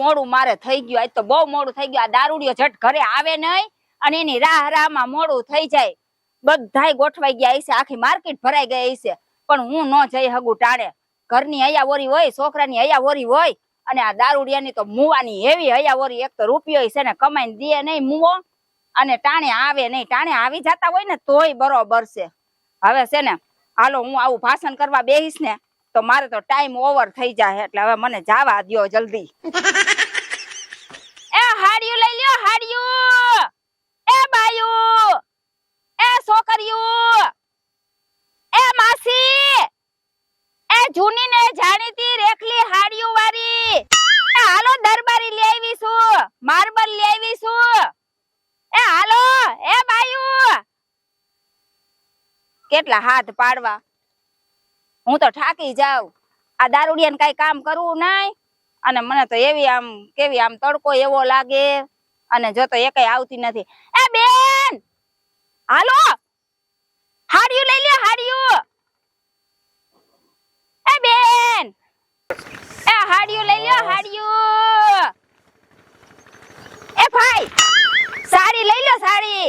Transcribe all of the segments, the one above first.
મોડું મારે થઈ ગયું, આજ તો બહુ મોડું થઈ ગયું. આ દારૂડિયો ઝટ ઘરે આવે નહીં અને એની રાહમાં મોડું થઈ જાય. બધાય ગોઠવાઈ ગયા હશે, આખી માર્કેટ ભરાઈ ગઈ હશે, પણ હું ન જઈ હગું ટાણે. ઘરની હૈયાવોરી હોય, છોકરાની હૈયાવોરી હોય, અને આ દારૂડિયાની તો મુવાની એવી હૈયાવોરી. એક તો રૂપિયો છે ને કમાઈને દે નહીં મુવો, અને ટાણે આવે નહીં. ટાણે આવી જતા હોય ને તોય બરોબર છે. હવે છે ને હાલો હું આવું ભાષણ કરવા બેહીશ ને તો મારે તો ટાઈમ ઓવર થઈ જાય, એટલે હવે મને જાવા દ્યો જલ્દી. એ હાડિયું લઈ લ્યો, હાડિયું. એ બાયું, એ છોકરીયું, એ માસી, એ જૂની ને જાણીતી રેખલી હાડિયું વાળી. એ હાલો દરબારી લઈ આવી છું, માર્બલ લઈ આવી છું. એ હાલો, એ બાયું. કેટલા હાથ પાડવા, હું તો થાકી જાઉં. આ દારૂડિયાને કઈ કામ કરવું નહીં, અને મને તો એવી આમ કેવી આમ તડકો એવો લાગે, અને જો તો એકેય આવતી નથી. એ બેન હાલો, હાડિયું લઈ લ્યો, હાડિયું. એ બેન, એ હાડિયું લઈ લ્યો, હાડિયું. એ ભાઈ સાડી લઈ લ્યો, સાડી.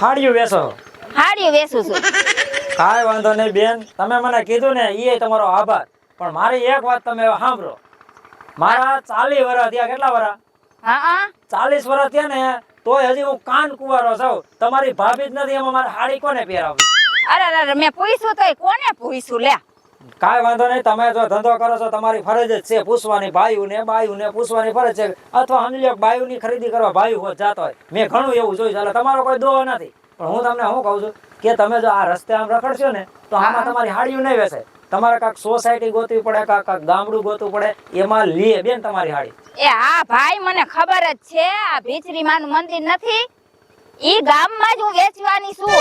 હાડિયું વેસો? હાડિયું વેસું છું. કાંઈ વાંધો નહીં બેન, તમે મને કીધું ને એ તમારો આભાર. પણ મારી એક વાત તમે સાંભળો, મારા 40 વર્ષ થયા. કેટલા વર્ષ? હા 40 વર્ષ થયા ને તોય હજી હું કાન કુંવારો છું. તમારી ભાભી જ નથી, એમાં મારે હાડી કોને પહેરાવી? અરે મેં પૂછ્યું તો કોને પૂછ્યું લે? કાંઈ વાંધો નહીં, તમે જો ધંધો કરો છો તમારી ફરજ જ છે પૂછવાની. બાયુને પૂછવાની ફરજ છે. અથવા સમજી લો બાયુની ખરીદી કરવા બાયુ હોત જાતો હોય. મેં ઘણું એવું જોયું છે, એટલે તમારો કોઈ દોહ નથી. પણ હું તમને શું કહું છું કે તમે જો આ રસ્તે આમ રખડશો ને તો આમાં તમારી હાડિયું નહીં વેસે. તમારે કાંક સોસાયટી ગોતવી પડે, કાંક ગામડું ગોતવું પડે, એમાં લે બેન તમારી હાડી. એ હા ભાઈ, મને ખબર જ છે આ ભીચરી માનું મંદિર નથી, ઈ ગામમાં જ હું વેચવાની છું.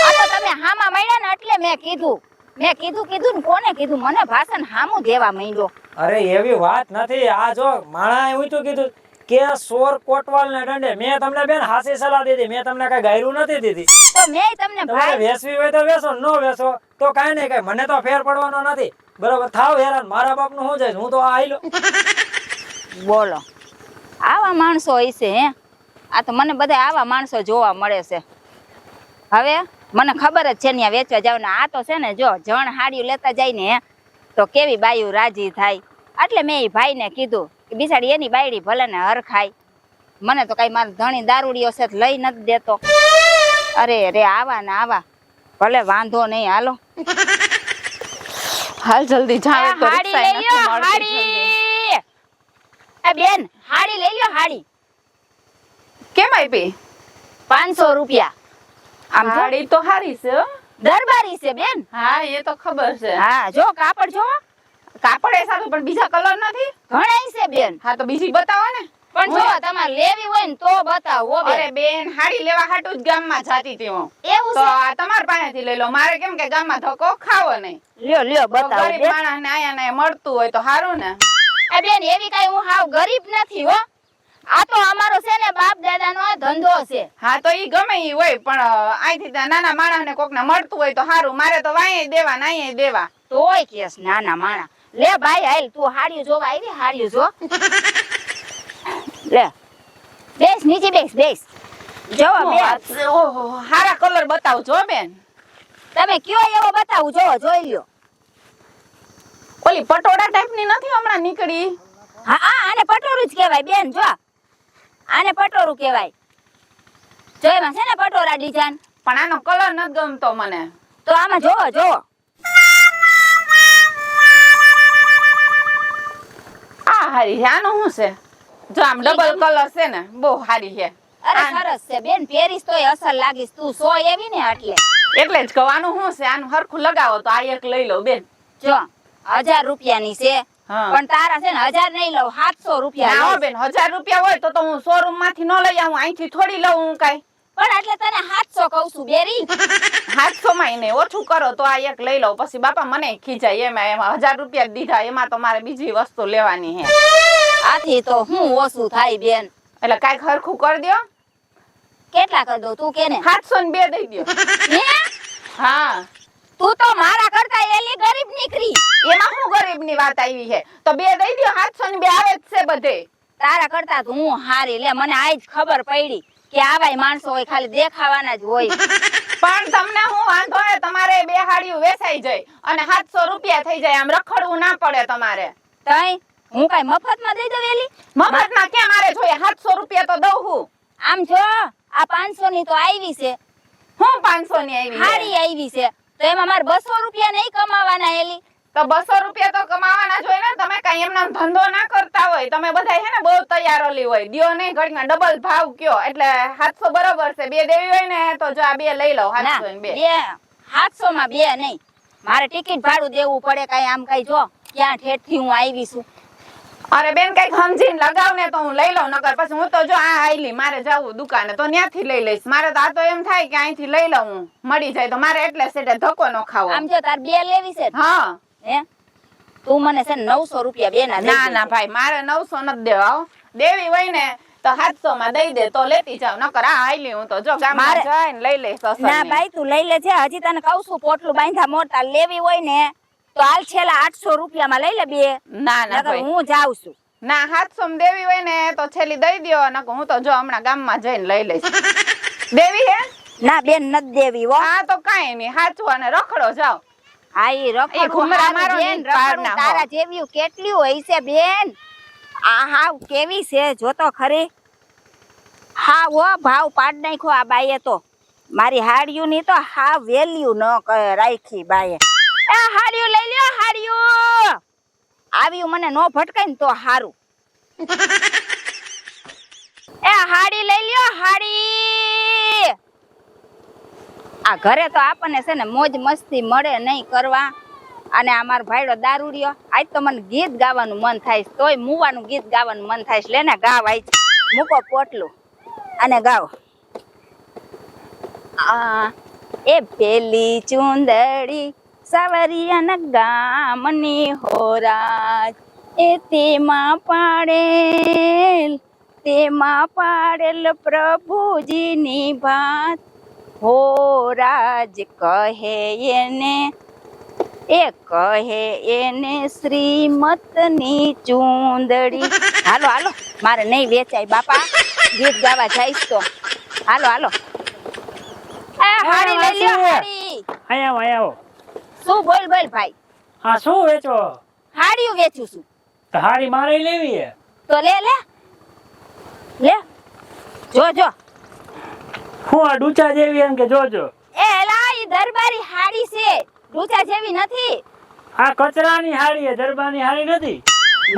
આ તો તમે હામાં મળ્યા ને એટલે મેં કીધું ને કોને કીધું? મને ભાષણ હામું દેવા માંડ્યો. અરે એવી વાત નથી. આ જો માણા એવું તો કીધું કે સોર કોટવાલ ને દંડે. મેં તમને બેન હાસી સલાહ દીધી, મેં તમને કઈ ગાયરું નથી દીધી. તો મેં તમને ભાઈ વેસવી હોય તો વેસો, ન વેસો તો કઈ નહીં, કઈ મને તો ફેર પડવાનો નથી. બરોબર, થાવ હેરાન. મારા બાપ નું શું જાય, હું તો આયલો. બોલો, આવા માણસો હોય છે હે? આ તો મને બધા આવા માણસો જોવા મળે છે. હવે મને ખબર જ છે ને આ વેચવા જાવ ને. આ તો છે ને જો જણ હાડિયું લેતા જાય ને તો કેવી બાયું રાજી થાય. એટલે મેં એ ભાઈને કીધું કે બિચારી એની બાયડી ભલે ને હરખાય, મને તો કઈ મારો ધણી દારૂડિયો છે લઈ નથી દેતો. અરે રે આવા ને આવા, ભલે વાંધો નહીં, હાલો હાલ જલ્દી જાવ તો હાડી લઈ લ્યો, હાડી. એ બેન હાડી લઈ લ્યો, હાડી. કેમ આપી? 500 રૂપિયા. આમ જો હાડી તો હારી છે હો. દરબારી છે બેન. હા એ તો ખબર છે. હા જો કાપડ જો, કાપડ એ સારું, પણ બીજા કલર નથી? ઘણાય છે બેન. હા તો બીજી બતાવો ને. પણ જો તમારે લેવી હોય ને તો બતાવો બેન. અરે બેન, હાડી લેવા હાટું જ ગામમાં જાતી હતી હું. એવું તો છે? આ તમાર પાસેથી લઈ લો. મારે કેમ કે ગામમાં ધક્કો ખાવો નહીં. લ્યો લ્યો બતાવો ગરીબ બેન. માણસને આયા ને મળતું હોય તો સારું ને. એ બેન એવી કઈ હું હાવ ગરીબ નથી હો. આ તો અમારો છે ને બાપ દાદાનો ધંધો છે. હા તો ઈ ગમે ઈ હોય, પણ અહીંથી નાના માણસને કોકને મળતું હોય તો સારું. મારે તો વાંયે દેવા ને અહીંયા દેવા. તોય કેસ નાના માણા. લે ભાઈ હાલ તું હાડિયું જોવા આવી, હાડિયું જો. લે બેસ નીચે, બેસ જો બેન. ઓહો, હારા કલર બતાવજો બેન. તમે કયો એવો બતાવું, જો જોઈ લ્યો. ઓલી પટોળા ટાઈપ ની નથી હમણાં નીકળી? હા આને પટોરું જ કહેવાય બેન. જો આને પટોરું કહેવાય. જો એમાં છે ને પટોરા ડિઝાઇન. પણ આનો કલર નથી ગમતો મને. તો આમાં જોવો. આ હારી છે. આનો શું છે? જો આમ ડબલ કલર છે ને, બહુ હારી છે. અરે સરસ છે બેન, પેરીસ તોય અસર લાગીશ તું. 100 એવી ને એટલે જ કહું, આનું શું છે? આનું હરખું લગાવો તો આ એક લઈ લઉં બેન. જો 1000 રૂપિયાની છે. પણ તારા છે ને 1000 નહીં લઉં, 700 રૂપિયા ના લઈશ. બેન, 1000 રૂપિયા હોય તો હું શોરૂમ માંથી ન લઈ આવું, અહીંથી થોડી લઉં હું કઈ. પણ એટલે તને 700 કહું છું બેરી. 700 માં નહીં, ઓછું કરો તો આ એક લઈ લઉં. પછી બાપા મને ખીજાય. એમાં 1000 રૂપિયા દીધા, એમાં તો મારે બીજી વસ્તુ લેવાની છે. આથી તો હું ઓછું થાય બેન. એટલે કાંઈક હરખું કરી દો. કેટલા કરી દઉં તું કે ને? 700 ને 2 દઈ દો. હે હા તું તો મારા કરતા એલી ગરીબ નીકળી. એમાં શું ગરીબની વાત આવી છે? તો બે દઈ દ્યો, 700 ની બે આવે જ છે બધે. તારા કરતા તો હું હારી. લે મને આજ ખબર પડી કે આવાય માણસો હોય ખાલી દેખાવાના જ હોય. પણ તમને હું વાંધો હે, તમારે બે હાડીયું વેચાઈ જાય અને 700 રૂપિયા થઈ જાય, આમ રખડવું ના પડે તમારે. તઈ હું કઈ મફતમાં દઈ દઉં એલી? મફતમાં ક્યાં મારે જોઈએ? 700 રૂપિયા તો દઉં હું. આમ જો આ 500 ની તો આવી છે, હું 500 ની આવી છે? હારી આવી છે, તો એમાં મારે 200 રૂપિયા નહીં કમાવાના એલી. તો 200 રૂપિયા તો કમાવાના જ હોય ને. તમે કઈ એમનો ધંધો ના કરતા હોય, તમે બધા હે ને બહુ તૈયારોલી હોય, દ્યો નહીં ઘડીમાં ડબલ ભાવ કયો એટલે 700 બરોબર છે. બે દેવી હોય ને તો જો આ બે લઈ લઉં, 700 ની બે. 700 માં બે નહીં, મારે ટિકિટ ભાડું દેવું પડે. કઈ આમ કઈ જો ક્યાં ઠેઠ થી હું આવી છું. અરે બેન કઈક સમજીને લગાવ ને તો હું લઈ લઉં, નકર પછી હું તો જો આ આઈલી મારે જાવું દુકાને તો ત્યાંથી લઈ લઈશ. મારે તો આ તો એમ થાય કે અહીંથી લઈ લઉં, હું મળી જાય તો મારે એટલે સેટે ધક્કો ન ખાવો. આમ જો તાર બે લેવી છે ને? હા હે તું મને છે ને 900 રૂપિયા બે ના દઈ ના દેજે. ના ભાઈ, મારે 900 નથી દેવા હો. દેવી હોય ને તો 700 માં દઈ દે તો લેતી જાવ, નકર આ આઈલી હું તો જો ગામમાં જઈને લઈ લઈશ. ના ભાઈ તું લઈ લેજે. હજી તને કહું છું પોટલું બાંધા મોટા લેવી હોય ને તો હાલ છેલ્લા 800 રૂપિયામાં લઈ લે બે. ના ના નકર ભાઈ, હું જાઉં છું. ના 700 માં દેવી હોય ને તો છેલ્લી દઈ દ્યો, નકર હું તો જો હમણાં ગામમાં જઈને લઈ લઈશ. દેવી હે? ના બેન નથી દેવી હો. હા તો કાંઈ નહીં, હાચું અને રખડો જાવ. હા ઈ રખડું ઘુમરા હારું મારો બેન, ની પાર રખડું ના તારા હો. જેવી કેટલી હોય છે બેન. આ હાવ કેવી છે જો તો ખરી. હા હો ભાવ પાડ નાખ્યો આ બાઈએ તો. મારી હાડિયું ની તો હા વેલ્યુ ન રાખી બાઈએ. એ હાડિયું લઈ લ્યો, હાડિયું આવ્યું મને નો ભટકાય ને તો હારું. એ હાડી લઈ લ્યો, હાડી. આ ઘરે તો આપણને છે ને મોજ મસ્તી મળે નહીં કરવા. અને આ મારો ભાઈડો દારૂડિયો, આજ તો મને ગીત ગાવાનું મન થાય, તોય મુવાનું ગીત ગાવાનું મન થાય. લે ને ગાવ, આજ મૂકો પોટલું અને ગાવ. આ એ પેલી ચુંદડી સાવરિયાના ગામની હોરાજ, એ તેમાં પાડેલ પ્રભુજીની ભાત. હોરાજ કહે એને શ્રીમતની ચુંદડી. હાલો હાલો, મારે નહીં વેચાય બાપા, ગીત ગાવા જઈશ તો. હાલો હાલો. હાડી લઈ લ્યો, હાડી. આવો. શું બોલ બોલ ભાઈ? હા શું વેચો? હાડીયું વેચું છું. તો હાડી મારે લેવી હે. તો લે લે લે. જો હું આ ડૂચા જેવી એમ કે જોજો. એ એલા ઈ દરબારી હાડી છે, ડૂચા જેવી નથી. આ કચરાની હાડી હે, દરબારની હાડી નથી.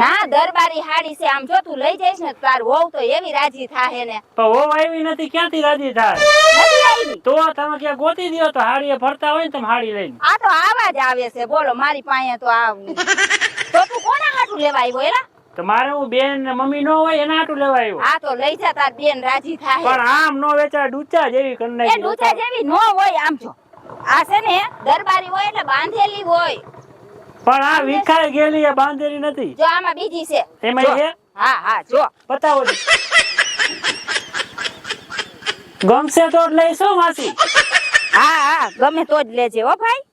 ના દરબારી હાડી છે. આમ જો તું લઈ જઈશ ને તાર વહુ તો એવી રાજી થાહે ને. પણ વહુ આવી નથી, ક્યાંથી રાજી થાય? નથી આવી. તો તમે ક્યાં ગોતી દ્યો તો હાડીએ ફરતા હોય ને તમે હાડી લઈને. આ તો આવા જ આવે છે. બોલો મારી પાસે તો આવ. તો તું કોના હાટું લેવા આવ્યો એલા? તો મારે હું બેન ને મમ્મી નો હોય એના હાટું લેવા આવ્યો. આ તો લઈ જા, તાર બેન રાજી થાહે. પણ આમ નો વેચાય, ડૂચા જેવી કરી એ નાખી. ડૂચા જેવી નો હોય. આમ જો આ છે ને દરબારી હોય એટલે બાંધેલી હોય. પણ આ વિખાઈ ગયેલી એ બાંધેલી નથી. જો આમાં બીજી છે. એમાં જો. છે? હા હા જો. બતાવો. ગમશે તો જ લઈશું માસી. હા ગમે તો જ લેજે હો ભાઈ.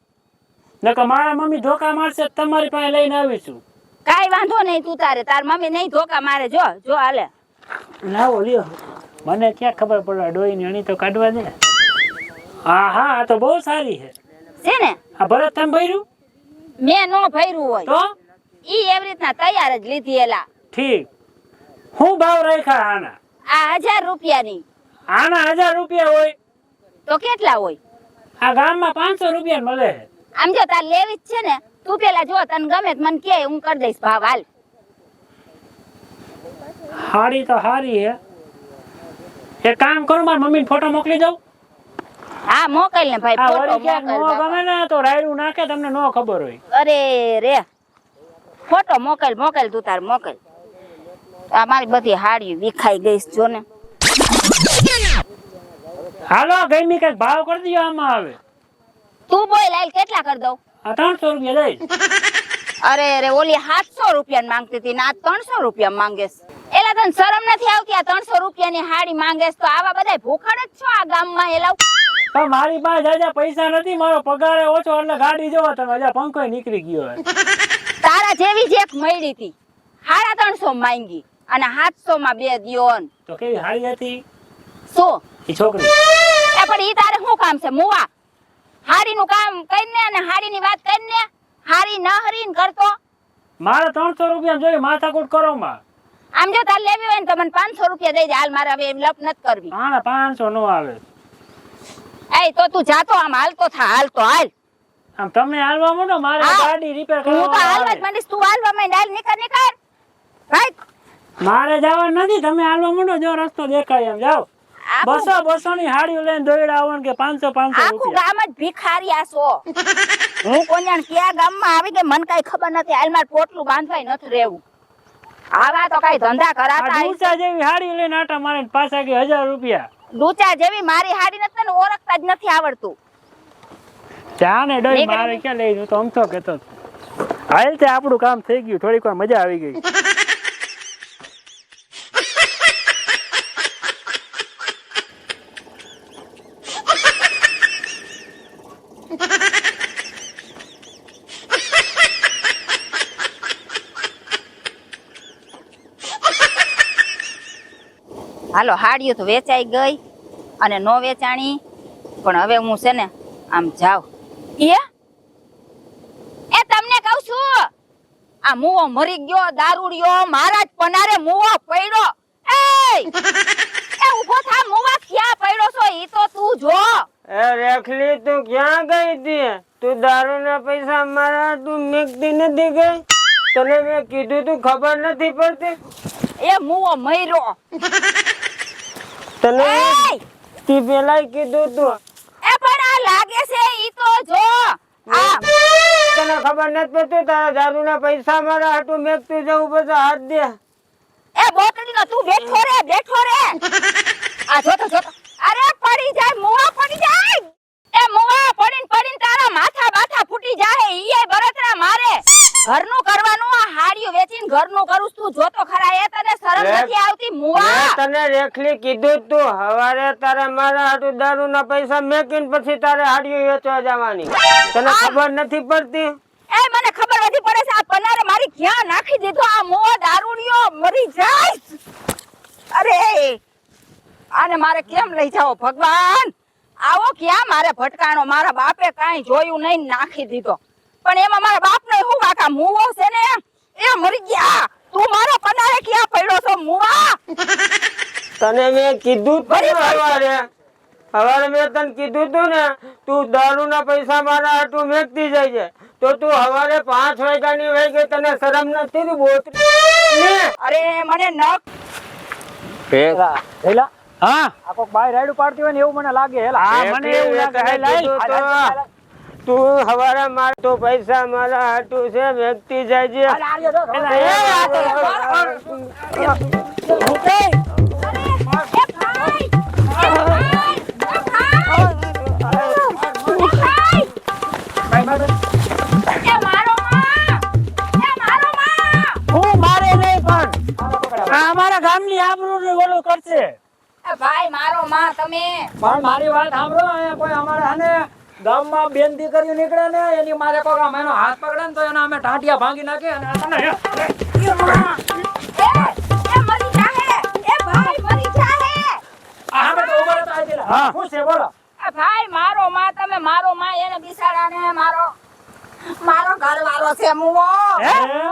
નકર મારા મમ્મી ધોકા મારશે તો તમારી પાસે લઈને આવીશું. કાઈ વાંધો નહીં, તું તાર મમ્મી નહીં ધોકા મારે. જો હાલે. લાવો લ્યો. મને ક્યાં ખબર પડે, ડોઈની અણી તો કાઢવા દે. હા આ તો બહુ સારી છે ને. આ ભરત તમે ભર્યું? મેં નો ભર્યું હોય તો ઈ એવી રીતના તૈયાર જ લીધી. એલા ઠીક. હું ભાવ રાખ્યા આના? આ 1000 રૂપિયાની. આના 1000 રૂપિયા હોય તો કેટલા હોય? આ ગામમાં 500 રૂપિયા મળે છે. આમ જો તાર લેવી જ છે ને, તું પેલા જો તને ગમે તો મને કે, હું કરી દઈશ ભાવ. હાલ. હાડી તો હારી હે. એક કામ કરું, મારી મમ્મીને ફોટો મોકલી દઉં. હા મોકલ ને ભાઈ, આ ફોટો વળી ક્યાંક મોકલ નો બાપા. ગમે ને તો રાયડું નાખે, તમને નો ખબર હોય. અરે રે, ફોટો મોકલ તું તાર મોકલ. આ મારી બધી હાડી વિખાઈ ગઈ છે જો ને. હાલો ગઈમી કઈક ભાવ કરી દો આમાં. આવે તું બોલ હાલ, કેટલા કરી દઉં? આ 300 રૂપિયા દઈશ. અરે ઓલી 700 રૂપિયા માંગતી હતી ને આ 300 રૂપિયા માંગેસ. એલા તને શરમ નથી આવતી? આ 300 રૂપિયાની હાડી માંગેસ તો આવા બધા ભૂખડ જ છો આ ગામમાં. એલા પણ મારી પાસે જાજા પૈસા નથી, મારો પગાર ઓછો એટલે ગાડી જોવો તમે, હજા પંખો નીકળી ગયો હે. તારા જેવી જ એક મળી હતી 350 માંગી અને 700 માં 2 દ્યો ને. તો કેવી હારી હતી શું ઈ છોકરી? એ પણ ઈ તારે શું કામ છે મુવા? હારી નું કામ કરીને અને હારી ની વાત કરીને હારી ન હરીન કરતો. મારે 300 રૂપિયા જોઈએ, માથાકૂટ કરો માં. આમ જો તાર લેવી હોય ને તો મને 500 રૂપિયા દઈ દે. હાલ મારે હવે લપ નથી કરવી. આના 500 નો આવે. એ તો તું જાતો આમ હાલતો થા, હાલતો હાલ. આમ તમે હાલવા માંડો, મારે હા. ગાડી રિપેર હું તો હાલવા જ કરવા. માંડીશ, તું હાલવા માંડ. હાલ નીકળ ભાઈ. મારે જવાનું નથી, તમે હાલવા માંડો, જો રસ્તો દેખાય એમ જાઓ. આખું 200 ની હાડીઓ લઈને દોડ્યા આવો ને કે 500 આખું રૂપિયા. ગામ જ ભિખારીયા છો. હું કોન્યાણ ક્યાં ગામમાં આવી ગઈ મને કઈ ખબર નથી. હાલ માર પોટલું બાંધવાય નથી રહેવું. આવા તો કઈ ધંધા આ કરાતા ડૂચા જેવી હાડી લઈને આટા મારે પાછા કે 1000 રૂપિયા. ડૂચા જેવી મારી હાડી નથી ને ઓળખતા જ નથી આવડતું. ચાને ડોઈ નીકળી મારે ક્યાં લઈ, હું તો અમથો કેતો હતો. હાલ તે આપણું કામ થઈ ગયું, થોડીક વાર મજા આવી ગઈ. હાલો હાડીઓ તો વેચાઈ ગઈ અને નો વેચાણી, પણ હવે હું છે ને આમ જાવ. એ તમને કહું છું, આ મુવો મરી ગયો દારૂડિયો, મારા જ પનારે મુવો પડ્યો. એ ઉભો થા, મુવા ક્યાં પડ્યો છો ઈ તો તું જો. એ રેખલી તું ક્યાં ગઈ હતી? તું દારૂના પૈસા મારા તું મેકતી નથી ગઈ? તને મેં કીધું તું ખબર નથી પડતી? એ મુવો મર્યો. તને એય! તી પેલા કીધું તું. એ પણ આ લાગે છે ઈ તો જો. આ તને ખબર નથી પડતી? તારા દારૂના પૈસા મારા હાટું મેકતું જવું, બધા હાથ દે. એ બોતડીનો તું બેઠો રે, બેઠો રે. આ જોતો જોતો. અરે પડી જાય, મુવા પડી જાય. એ મુવા પડીને તારા માથા બાથા ફૂટી જાય. ઈય બરતરા મારે. ઘરનું કરવાનું, આ હાડીઓ વેચીને ઘરનું કરું તું જોતો ખરા. એ તને શરમ નથી આવતી મુવા? મેં તને રેખલી કીધું તું હવારે તારે મારા હાટું દારૂના પૈસા મેકીને પછી તારે હાડીઓ વેચવા જવાની. તને ખબર નથી પડતી? એ મને ખબર નથી પડે છે. આ પનારે મારી ક્યાં નાખી દીધો આ મુવો દારૂડિયો, મરી જાય. અરે આને મારે કેમ લઈ જાઓ ભગવાન? આવો ક્યાં મારે ભટકાણો? મારા બાપે કાંઈ જોયું નહીં, નાખી દીધો. પણ એમાં મારા બાપને શું વાંક? આ મુવો છે ને એ મરી ગયા. તું મારો પનારે ક્યાં પડ્યો છો મુવા? તને મેં કીધું તું હવારે મેં તને કીધું તું ને, તું દારૂના પૈસા મારા હાટું મેકતી જાય છે, તો તું હવારે 5 વાગ્યાની વહી ગઈ. તને શરમ નથી ને બોતરી? અરે મને નખ. હેલા હા, આ કોક બાય રાઈડ પાડતી હોય ને એવું મને લાગે. હેલા હા મને એવું લાગે. તને હેલા, કીધું તું હવારે માર તો પૈસા મારા હાટું છે મેકતી જાય છે. અરે આલ્યો જો. હેલા, એ એ આ તો હું મારે નહીં, પણ આ અમારા ગામની આબરૂ ઓલું કરશે. ભાઈ મારો માં તમે. પણ મારી વાત સાંભળો, અહીંયા કોઈ અમારા હને ગામમાં બેન દીકરીઓ નીકળે ને એની મારે કોક આમ એનો હાથ પકડે ને તો એના અમે ટાંટિયા ભાંગી નાખીએ અને આ તને એ મરી જાહે. એ ભાઈ મરી જાહે. આ સામે તો ઉભા રહેતા આઈ ગયેલા. હા. શું છે બોલો? એ ભાઈ મારો માં તમે, મારો માં એને બિસાડાને મારો ઘરવાળો છે મુવો. હે? હે?